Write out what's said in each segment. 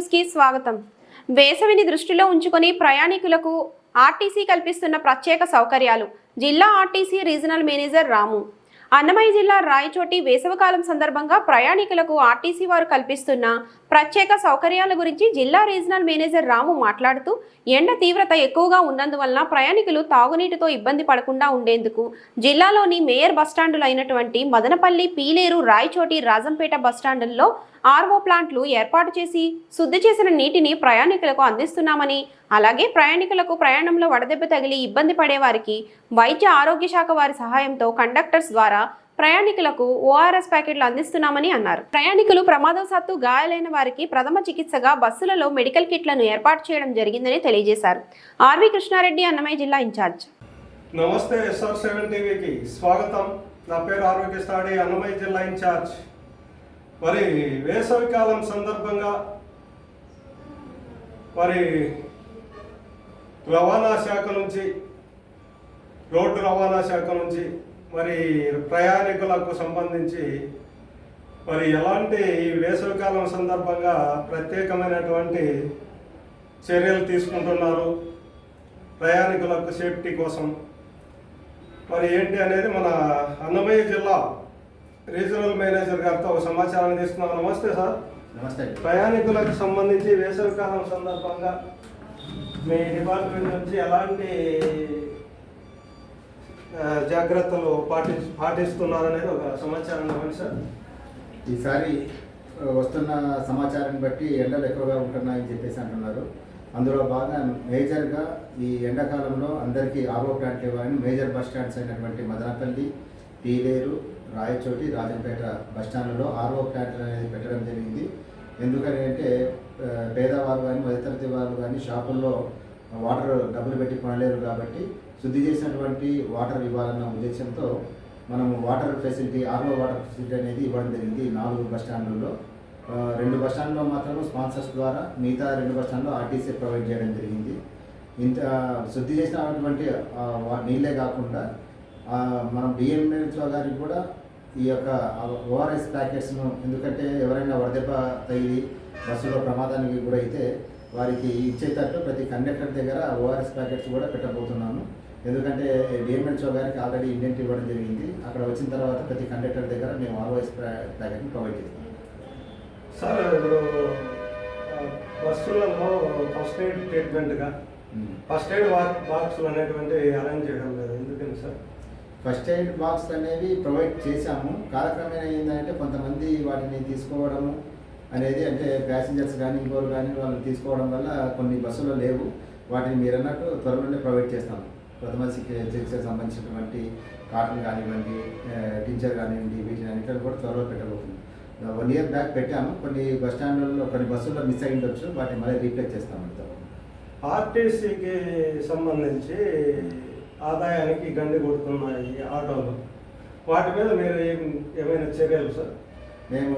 News కి స్వాగతం. వేసవిని దృష్టిలో ఉంచుకొని ప్రయాణికులకు ఆర్టీసీ కల్పిస్తున్న ప్రత్యేక సౌకర్యాలు. జిల్లా ఆర్టీసీ రీజనల్ మేనేజర్ రాము. అన్నమయ్య జిల్లా రాయచోటి వేసవికాలం సందర్భంగా ప్రయాణికులకు ఆర్టీసీ వారు కల్పిస్తున్న ప్రత్యేక సౌకర్యాల గురించి జిల్లా రీజనల్ మేనేజర్ రాము మాట్లాడుతూ, ఎండ తీవ్రత ఎక్కువగా ఉన్నందువలన ప్రయాణికులు తాగునీటితో ఇబ్బంది పడకుండా ఉండేందుకు జిల్లాలోని మేయర్ బస్టాండులు అయినటువంటి మదనపల్లి, పీలేరు, రాయచోటి, రాజంపేట బస్టాండుల్లో ఆర్ఓ ప్లాంట్లు ఏర్పాటు చేసి శుద్ధి చేసిన నీటిని ప్రయాణికులకు అందిస్తున్నామని, అలాగే ప్రయాణికులకు ప్రయాణంలో వడదెబ్బ తగిలి ఇబ్బంది పడేవారికి వైద్య ఆరోగ్య శాఖ వారి సహాయంతో కండక్టర్స్ ద్వారా ప్రయాణికులకు ఓఆర్ఎస్ ప్యాకెట్లు అందిస్తున్నామని అన్నారు. ప్రయాణికులు ప్రమాదవశాత్తు గాయాలైన వారికి ప్రథమ చికిత్సగా బస్సులలో మెడికల్ కిట్లను ఏర్పాటు చేయడం జరిగిందని తెలియజేశారు. ఆర్వి కృష్ణారెడ్డి, అన్నమయ్య జిల్లా ఇన్ఛార్జ్. నమస్తే, SR7 టీవీకి స్వాగతం. నా పేరు ఆర్వి కృష్ణారెడ్డి, అన్నమయ్య జిల్లా ఇన్ఛార్జ్. మరి వేసవికాలం సందర్భంగా మరి రవాణా శాఖ నుంచి, రోడ్డు రవాణా శాఖ నుంచి మరి ప్రయాణికులకు సంబంధించి మరి ఎలాంటి ఈ వేసవికాలం సందర్భంగా ప్రత్యేకమైనటువంటి చర్యలు తీసుకుంటున్నారు ప్రయాణికులకు సేఫ్టీ కోసం మరి ఏంటి అనేది మన అన్నమయ్య జిల్లా రీజనల్ మేనేజర్ గారితో ఒక సమాచారాన్ని తీసుకున్నాం. నమస్తే సార్. నమస్తే. ప్రయాణికులకు సంబంధించి వేసవికాలం సందర్భంగా మీ డిపార్ట్మెంట్ నుంచి ఎలాంటి జాగ్రత్తలు పాటిస్తున్నారనేది ఒక సమాచారం ఇవ్వండి సార్. ఈసారి వస్తున్న సమాచారాన్ని బట్టి ఎండలు ఎక్కువగా ఉంటున్నాయని చెప్పేసి అంటున్నారు. అందులో బాగా మేజర్గా ఈ ఎండాకాలంలో అందరికీ ఆర్ఓ ప్లాంట్లు ఇవ్వాలని మేజర్ బస్ స్టాండ్స్ అయినటువంటి మదనపల్లి, పీలేరు, రాయచోటి, రాజంపేట బస్ స్టాండ్లలో ఆర్ఓ ప్లాంట్లు అనేది పెట్టడం జరిగింది. ఎందుకంటే పేదవారు కానీ మధ్యతరగతి వారు కానీ షాపుల్లో వాటర్ డబ్బులు పెట్టి కొనలేరు కాబట్టి శుద్ధి చేసినటువంటి వాటర్ ఇవ్వాలన్న ఉద్దేశంతో మనము water facility, RO water facility అనేది ఇవ్వడం జరిగింది. 4 బస్ స్టాండ్లలో 2 బస్ స్టాండ్లో మాత్రం స్పాన్సర్స్ ద్వారా, మిగతా 2 బస్ స్టాండ్లో ఆర్టీసీ ప్రొవైడ్ చేయడం జరిగింది. ఇంత శుద్ధి చేసినటువంటి నీళ్ళే కాకుండా మనం డిఎంహెచ్ఓ గారికి కూడా ఈ యొక్క ఓఆర్ఎస్ ప్యాకెట్స్ను, ఎందుకంటే ఎవరైనా వడదెబ్బ తగిలి బస్సులో ప్రమాదానికి గురైతే వారికి ఇచ్చేటట్టు ప్రతి కండక్టర్ దగ్గర ఓఆర్ఎస్ ప్యాకెట్స్ కూడా పెట్టబోతున్నాను. ఎందుకంటే డిఎంహెచ్ఓ గారికి ఆల్రెడీ ఇండెంట్ ఇవ్వడం జరిగింది. అక్కడ వచ్చిన తర్వాత ప్రతి కండక్టర్ దగ్గర మేము ఓఆర్ఎస్ ప్యాకెట్ని ప్రొవైడ్ చేస్తాం. సార్, ఇప్పుడు బస్సులలో ఫస్ట్ ఎయిడ్ ట్రీట్మెంట్గా ఫస్ట్ ఎయిడ్ బాక్సులు అనేటువంటి అరేంజ్ చేయడం లేదు, ఎందుకని సార్? ఫస్ట్ ఎయిడ్ బాక్స్ అనేవి ప్రొవైడ్ చేశాము. కాలక్రమేణా ఏంటంటే కొంతమంది వాటిని తీసుకోవడము అనేది, అంటే ప్యాసింజర్స్ కానీ ఇంకోరు కానీ వాళ్ళు తీసుకోవడం వల్ల కొన్ని బస్సులో లేవు. వాటిని మీరు అన్నట్టు త్వరలోనే ప్రొవైడ్ చేస్తాము. ప్రథమ చికిత్సకు సంబంధించినటువంటి కాటన్ కానివ్వండి, టీచర్ కానివ్వండి, వీటిని అన్నింటినీ కూడా త్వరలో పెట్టబోతుంది. 1 year బ్యాక్ పెట్టాము. కొన్ని బస్ స్టాండ్లలో కొన్ని బస్సుల్లో మిస్ అయి ఉండొచ్చు, వాటిని మళ్ళీ రీప్లేస్ చేస్తాము. ఆర్టీసీకి సంబంధించి ఆదాయానికి గండి కొడుతున్నాయి ఆటోలు, వాటి మీద మీరు ఏమైనా చర్యలు సార్? మేము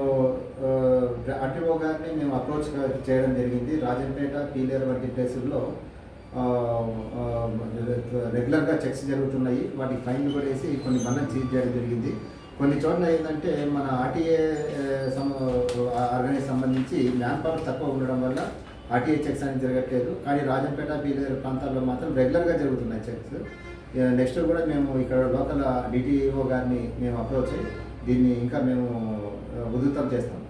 ఆర్టీఓ గారిని మేము అప్రోచ్ చేయడం జరిగింది. రాజంపేట, పీలేరు వంటి ప్లేసుల్లో రెగ్యులర్గా చెక్స్ జరుగుతున్నాయి. వాటికి ఫైన్లు కూడా వేసి కొన్ని బండ్లను సీజ్ చేయడం జరిగింది. కొన్ని చోట్ల ఏంటంటే మన ఆర్టీఏ ఆర్గనైజ్ సంబంధించి మ్యాన్ పవర్ తక్కువ ఉండడం వల్ల ఆర్టీఏ చెక్స్ అనేది జరగట్లేదు. కానీ రాజంపేట, పీలేరు ప్రాంతాల్లో మాత్రం రెగ్యులర్గా జరుగుతున్నాయి చెక్స్. నెక్స్ట్ కూడా మేము ఇక్కడ లోకల్ డిటిఓ గారిని మేము అప్రోచ్ అయ్యి దీన్ని ఇంకా మేము ఉధృతం చేస్తాం.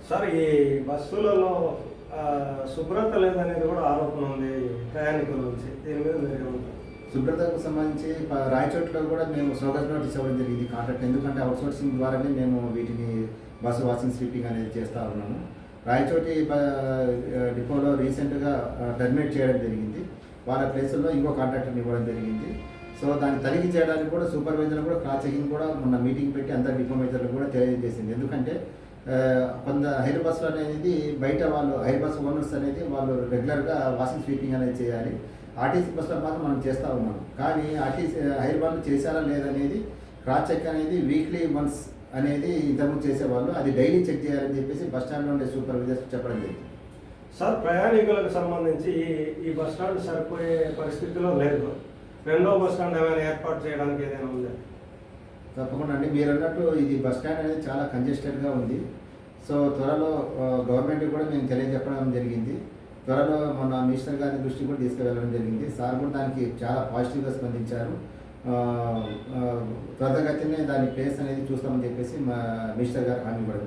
సార్, ఈ బస్సులలో శుభ్రత లేదనేది కూడా ఆరోపణ ఉంది ప్రయాణికుల నుంచి. దీని మీద మీరు శుభ్రతకు సంబంధించి రాయచోట్లో కూడా మేము సోగస్ నోటీస్ ఇవ్వడం జరిగింది కాంట్రాక్ట్. ఎందుకంటే అవుట్సోర్సింగ్ ద్వారానే మేము వీటిని బస్సు వాషింగ్, స్వీపింగ్ అనేది చేస్తూ ఉన్నాము. రాయచోటి డిపోలో రీసెంట్గా టర్మినేట్ చేయడం జరిగింది. వాళ్ళ ప్లేసుల్లో ఇంకో కాంట్రాక్టర్ని ఇవ్వడం జరిగింది. సో దాన్ని తనిఖీ చేయడానికి కూడా సూపర్వైజర్ కూడా క్రాస్ చెకింగ్ కూడా మొన్న మీటింగ్ పెట్టి అందరు డిపో మేనేజర్లు కూడా తెలియజేసింది. ఎందుకంటే కొంత హైర్ బస్సులు అనేది బయట వాళ్ళు హైర్ బస్ ఓనర్స్ అనేది వాళ్ళు రెగ్యులర్గా వాషింగ్, స్వీపింగ్ అనేది చేయాలి. ఆర్టీసీ బస్సులో మాత్రం మనం చేస్తూ ఉన్నాం. కానీ ఆర్టీసీ హైర్ వాళ్ళు చేశారా లేదనేది క్రాస్ చెక్ అనేది వీక్లీ వన్స్ అనేది ఇంతకుముందు చేసేవాళ్ళు, అది డైలీ చెక్ చేయాలని చెప్పేసి బస్ స్టాండ్లో ఉండే సూపర్వైజర్స్ చెప్పడం జరిగింది. సార్, ప్రయాణికులకు సంబంధించి ఈ బస్ స్టాండ్ సరిపోయే పరిస్థితిలో లేదు. 2వ బస్ స్టాండ్ ఏమైనా ఏర్పాటు చేయడానికి ఏదైనా ఉందా? తప్పకుండా అండి. మీరు అన్నట్టు ఇది బస్ స్టాండ్ అనేది చాలా కంజెస్టెడ్గా ఉంది. సో త్వరలో గవర్నమెంట్ కూడా మేము తెలియజెప్పడం జరిగింది. త్వరలో మన మినిస్టర్ గారి దృష్టి కూడా తీసుకువెళ్ళడం జరిగింది. సార్ కూడా దానికి చాలా పాజిటివ్గా స్పందించారు. త్వరితగతినే దాని ప్లేస్ అనేది చూస్తామని చెప్పేసి మా మినిస్టర్ గారు హామీ ఇవ్వడం